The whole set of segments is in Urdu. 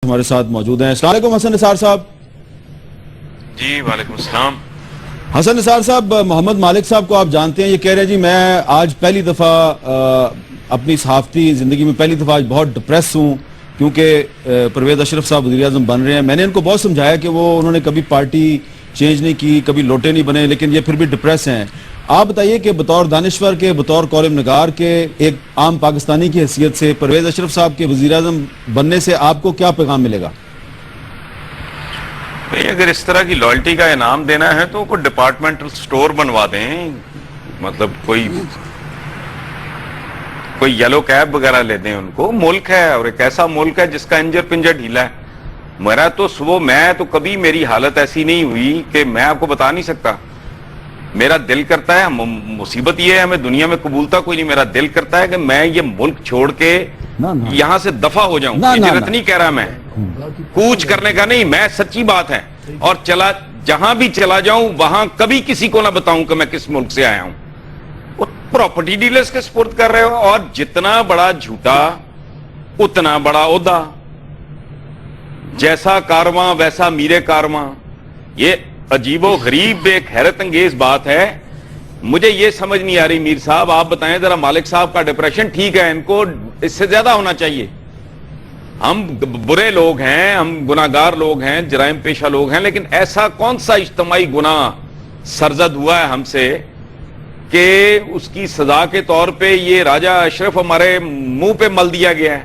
ہمارے ساتھ موجود ہیں. السلام علیکم حسن نثار صاحب. جی وعلیکم السلام. حسن نثار صاحب, محمد مالک صاحب کو آپ جانتے ہیں. یہ کہہ رہے ہیں جی میں آج پہلی دفعہ اپنی صحافتی زندگی میں پہلی دفعہ آج بہت ڈپریس ہوں کیونکہ پرویز اشرف صاحب وزیر اعظم بن رہے ہیں. میں نے ان کو بہت سمجھایا کہ انہوں نے کبھی پارٹی چینج نہیں کی, کبھی لوٹے نہیں بنے, لیکن یہ پھر بھی ڈپریس ہیں. آپ بتائیے کہ بطور دانشور کے, بطور کالم نگار کے, ایک عام پاکستانی کی حیثیت سے پرویز اشرف صاحب کے وزیر اعظم بننے سے آپ کو کیا پیغام ملے گا؟ اگر اس طرح کی لائلٹی کا انعام دینا ہے تو کوئی ڈپارٹمنٹل سٹور بنوا دیں, مطلب کوئی یلو کیب وغیرہ لے دیں ان کو. ملک ہے اور ایک ایسا ملک ہے جس کا انجر پنجر ڈھیلا ہے. میں تو کبھی میری حالت ایسی نہیں ہوئی کہ میں آپ کو بتا نہیں سکتا. میرا دل کرتا ہے, مصیبت یہ ہے ہمیں دنیا میں قبولتا کوئی نہیں, میرا دل کرتا ہے کہ میں یہ ملک چھوڑ کے یہاں سے دفع ہو جاؤں. ہجرت نہیں کہہ رہا میں, کوچ کرنے کا نہیں, میں سچی بات ہے. اور جہاں بھی چلا جاؤں وہاں کبھی کسی کو نہ بتاؤں کہ میں کس ملک سے آیا ہوں. پراپرٹی ڈیلرز کے سپرد کر رہے ہو, اور جتنا بڑا جھوٹا اتنا بڑا عہدہ. جیسا کارواں ویسا میرے کارواں. یہ عجیب و غریب ایک حیرت انگیز بات ہے. مجھے یہ سمجھ نہیں آ رہی. میر صاحب آپ بتائیں ذرا, مالک صاحب کا ڈپریشن ٹھیک ہے, ان کو اس سے زیادہ ہونا چاہیے. ہم برے لوگ ہیں, ہم گناہگار لوگ ہیں, جرائم پیشہ لوگ ہیں, لیکن ایسا کون سا اجتماعی گناہ سرزد ہوا ہے ہم سے کہ اس کی سزا کے طور پہ یہ راجہ اشرف ہمارے منہ پہ مل دیا گیا ہے.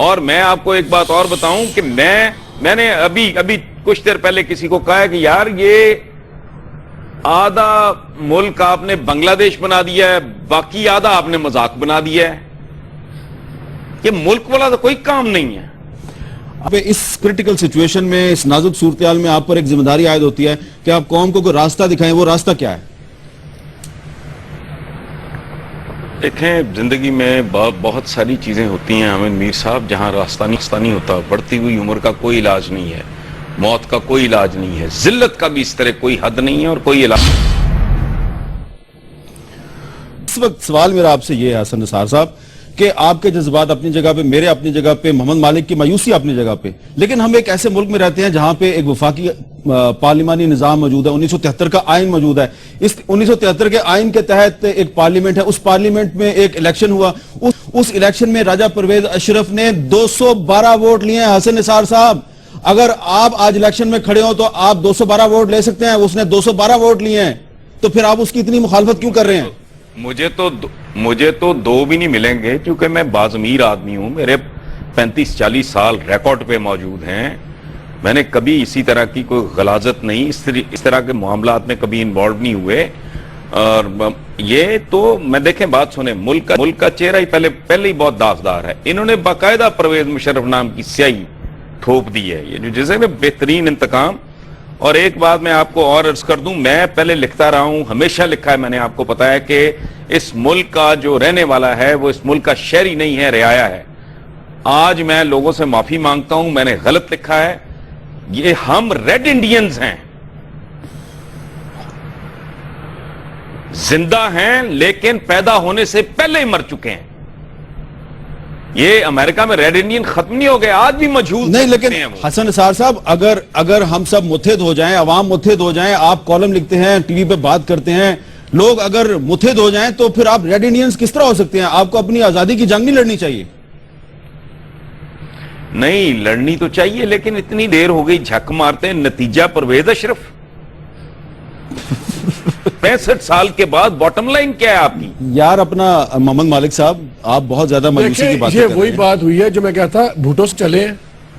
اور میں آپ کو ایک بات اور بتاؤں کہ میں نے ابھی کچھ دیر پہلے کسی کو کہا ہے کہ یار یہ آدھا ملک آپ نے بنگلہ دیش بنا دیا ہے, باقی آدھا آپ نے مذاق بنا دیا ہے. یہ ملک والا تو کوئی کام نہیں ہے. اب اس کرٹیکل سچویشن میں, اس نازک صورتحال میں آپ پر ایک ذمہ داری عائد ہوتی ہے کہ آپ قوم کو کوئی راستہ دکھائیں. وہ راستہ کیا ہے؟ دیکھیں, زندگی میں بہت ساری چیزیں ہوتی ہیں حامد میر صاحب جہاں راستہ نہیں ہوتا. بڑھتی ہوئی عمر کا کوئی علاج نہیں ہے, موت کا کوئی علاج نہیں ہے, ذلت کا بھی اس طرح کوئی حد نہیں ہے اور کوئی علاج. اس وقت سوال میرا آپ سے یہ ہے حسن نثار صاحب کہ آپ کے جذبات اپنی جگہ پہ, میرے اپنی جگہ پہ, محمد مالک کی مایوسی اپنی جگہ پہ, لیکن ہم ایک ایسے ملک میں رہتے ہیں جہاں پہ ایک وفاقی پارلیمانی نظام موجود ہے. 1973 کا آئین موجود ہے. اس 1973 کے آئین کے تحت ایک پارلیمنٹ ہے. اس پارلیمنٹ میں ایک الیکشن ہوا. اس الیکشن میں راجہ پرویز اشرف نے 212 ووٹ لیے ہیں. حسن نثار صاحب, اگر آپ آج الیکشن میں کھڑے ہو تو آپ 212 ووٹ لے سکتے ہیں. اس نے 212 ووٹ لیے ہیں, تو پھر آپ اس کی اتنی مخالفت کیوں کر رہے ہیں؟ مجھے تو دو بھی نہیں ملیں گے کیونکہ میں باضمیر آدمی ہوں. میرے 35-40 سال ریکارڈ پہ موجود ہیں. میں نے کبھی اسی طرح کی کوئی غلاظت نہیں, اس طرح کے معاملات میں کبھی انوالو نہیں ہوئے. اور یہ تو میں دیکھیں بات سنیں, ملک کا چہرہ ہی پہلے ہی بہت داغدار ہے. انہوں نے باقاعدہ پرویز مشرف نام کی سیاہی تھوپ دی ہے, یہ جو جسے میں بہترین انتقام. اور ایک بات میں آپ کو اور عرض کر دوں, میں پہلے لکھتا رہا ہوں, ہمیشہ لکھا ہے میں نے, آپ کو پتا ہے کہ اس ملک کا جو رہنے والا ہے وہ اس ملک کا شہری نہیں ہے, رعایا ہے. آج میں لوگوں سے معافی مانگتا ہوں, میں نے غلط لکھا ہے. یہ ہم ریڈ انڈینز ہیں, زندہ ہیں لیکن پیدا ہونے سے پہلے ہی مر چکے ہیں. یہ امریکہ میں ریڈ انڈین ختم نہیں ہو گئے, آج بھی مجہول نہیں. لیکن حسن نثار صاحب, اگر ہم سب متحد ہو جائیں, عوام متحد ہو جائیں, آپ کالم لکھتے ہیں, ٹی وی پہ بات کرتے ہیں, لوگ اگر متحد ہو جائیں تو پھر آپ ریڈ انڈینز کس طرح ہو سکتے ہیں؟ آپ کو اپنی آزادی کی جنگ نہیں لڑنی چاہیے؟ نہیں, لڑنی تو چاہیے, لیکن اتنی دیر ہو گئی جھک مارتے ہیں. نتیجہ پرویز اشرف 65 سال کے بعد باٹم لائن کیا ہے آپ کی؟ یار اپنا محمد مالک صاحب, آپ بہت زیادہ مایوسی کی بات کر رہے ہیں. یہ وہی بات ہوئی ہے جو میں کہتا, بھوٹو سے چلے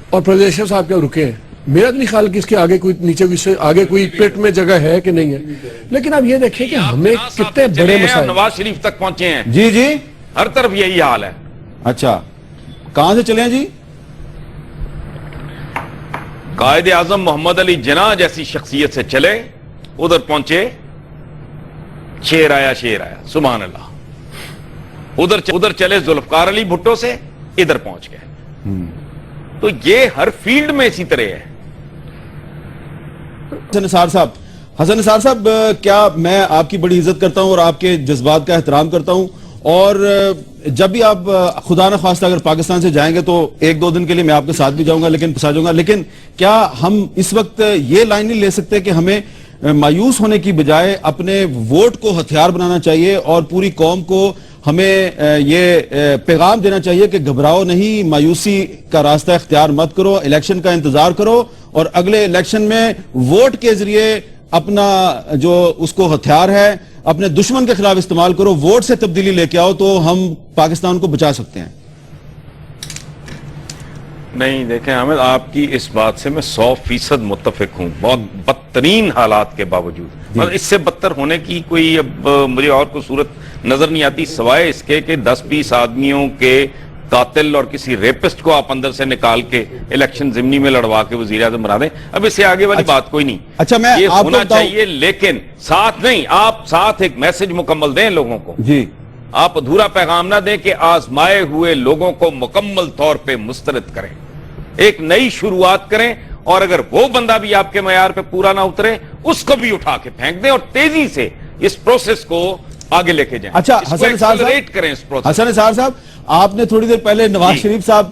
اور پرویز اشرف صاحب کیا رکے ہیں. میرا نہیں خیال کہ اس کے آگے کوئی نیچے آگے کوئی پیٹ میں جگہ ہے کہ نہیں ہے. لیکن اب یہ دیکھیں کہ ہمیں کتنے بڑے مسائل. نواز شریف تک پہنچے ہیں. جی ہر طرف یہی حال ہے. اچھا, کہاں سے چلے ہیں جی؟ قائد اعظم محمد علی جناح جیسی شخصیت سے چلے, ادھر پہنچے, شیر آیا سبحان اللہ. ادھر چلے ذوالفقار علی بھٹو سے, ادھر پہنچ گئے. تو یہ ہر فیلڈ میں اسی طرح ہے. حسن نثار صاحب, کیا میں آپ کی بڑی عزت کرتا ہوں اور آپ کے جذبات کا احترام کرتا ہوں, اور جب بھی آپ خدا نخواستہ اگر پاکستان سے جائیں گے تو ایک دو دن کے لیے میں آپ کے ساتھ بھی جاؤں گا، لیکن پسا جاؤں گا، لیکن کیا ہم اس وقت یہ لائن نہیں لے سکتے کہ ہمیں مایوس ہونے کی بجائے اپنے ووٹ کو ہتھیار بنانا چاہیے اور پوری قوم کو ہمیں یہ پیغام دینا چاہیے کہ گھبراؤ نہیں، مایوسی کا راستہ اختیار مت کرو، الیکشن کا انتظار کرو اور اگلے الیکشن میں ووٹ کے ذریعے اپنا جو اس کو ہتھیار ہے اپنے دشمن کے خلاف استعمال کرو، ووٹ سے تبدیلی لے کے آؤ تو ہم پاکستان کو بچا سکتے ہیں۔ نہیں دیکھیں حامد، آپ کی اس بات سے میں 100% متفق ہوں، بہت بدترین حالات کے باوجود، اس سے بدتر ہونے کی کوئی اب مجھے اور کوئی صورت نظر نہیں آتی سوائے اس کے کہ 10-20 آدمیوں کے قاتل اور کسی ریپسٹ کو آپ اندر سے نکال کے الیکشن ضمنی میں لڑوا کے وزیر اعظم بنا دیں۔ اب اس سے آگے والی بات کوئی نہیں، اچھا میں یہ آپ کو ہونا بتاؤں، چاہیے، لیکن ساتھ نہیں، آپ ساتھ ایک میسج مکمل دیں لوگوں کو، جی آپ ادھورا پیغام نہ دیں کہ آزمائے ہوئے لوگوں کو مکمل طور پہ مسترد کریں، ایک نئی شروعات کریں، اور اگر وہ بندہ بھی آپ کے معیار پہ پورا نہ اترے اس کو بھی اٹھا کے پھینک دیں اور تیزی سے اس پروسیس کو آگے لے کے جائیں۔ اچھا اس کو حسن نثار ایکسلریٹ کریں اس صاحب، پروسیس۔ حسن نثار صاحب آپ نے تھوڑی دیر پہلے نواز شریف صاحب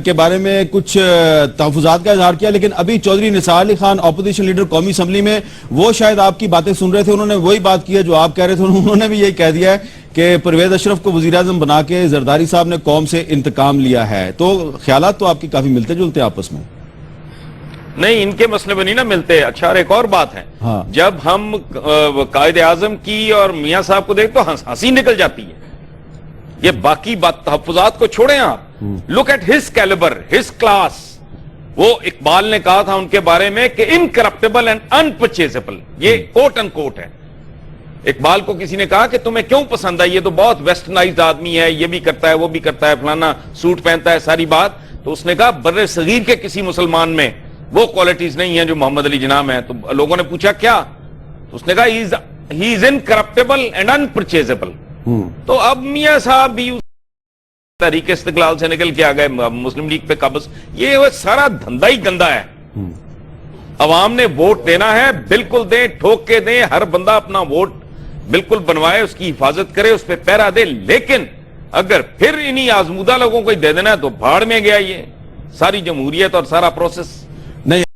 کے بارے میں کچھ تحفظات کا اظہار کیا، لیکن ابھی چودھری نثار علی خان اپوزیشن لیڈر قومی اسمبلی میں وہ شاید آپ کی باتیں سن رہے تھے، انہوں نے وہی بات کی ہے جو آپ کہہ رہے تھے، انہوں نے بھی یہی کہہ دیا ہے کہ پرویز اشرف کو وزیر اعظم بنا کے زرداری صاحب نے قوم سے انتقام لیا ہے۔ تو خیالات تو آپ کی کافی ملتے جلتے آپس میں۔ نہیں، ان کے مسئلے میں نہیں نہ ملتے۔ اچھا اور ایک اور بات ہے، ہاں، جب ہم قائد اعظم کی اور میاں صاحب کو دیکھ تو ہنسی نکل جاتی ہے۔ یہ باقی بات تحفظات کو چھوڑیں آپ، look at his calibre, his class. وہ اقبال نے کہا تھا ان کے بارے میں کہ انکرپٹیبل اینڈ انپرچیزیبل، یہ کوٹ ان کوٹ ہے۔ اقبال کو کسی نے کہا کہ تمہیں کیوں پسند ہے، یہ تو بہت ویسٹرنائزڈ آدمی ہے، یہ بھی کرتا ہے وہ بھی کرتا ہے، فلانا سوٹ پہنتا ہے، ساری بات۔ تو اس نے کہا بر صغیر کے کسی مسلمان میں وہ کوالٹیز نہیں ہیں جو محمد علی جناح میں ہیں۔ تو لوگوں نے پوچھا کیا، تو اس نے کہا ہی از انکرپٹیبل اینڈ انپرچیزیبل۔ تو اب میاں صاحب بھی تحریک استقلال سے نکل کے آ گئے، مسلم لیگ پہ قبض، یہ سارا دھندا ہی گندا ہے۔ عوام نے ووٹ دینا ہے، بالکل دیں، ٹھوک کے دیں، ہر بندہ اپنا ووٹ بالکل بنوائے، اس کی حفاظت کرے، اس پہ پہرا دے، لیکن اگر پھر انہی آزمودہ لوگوں کو دے دینا ہے تو بھاڑ میں گیا یہ ساری جمہوریت اور سارا پروسیس۔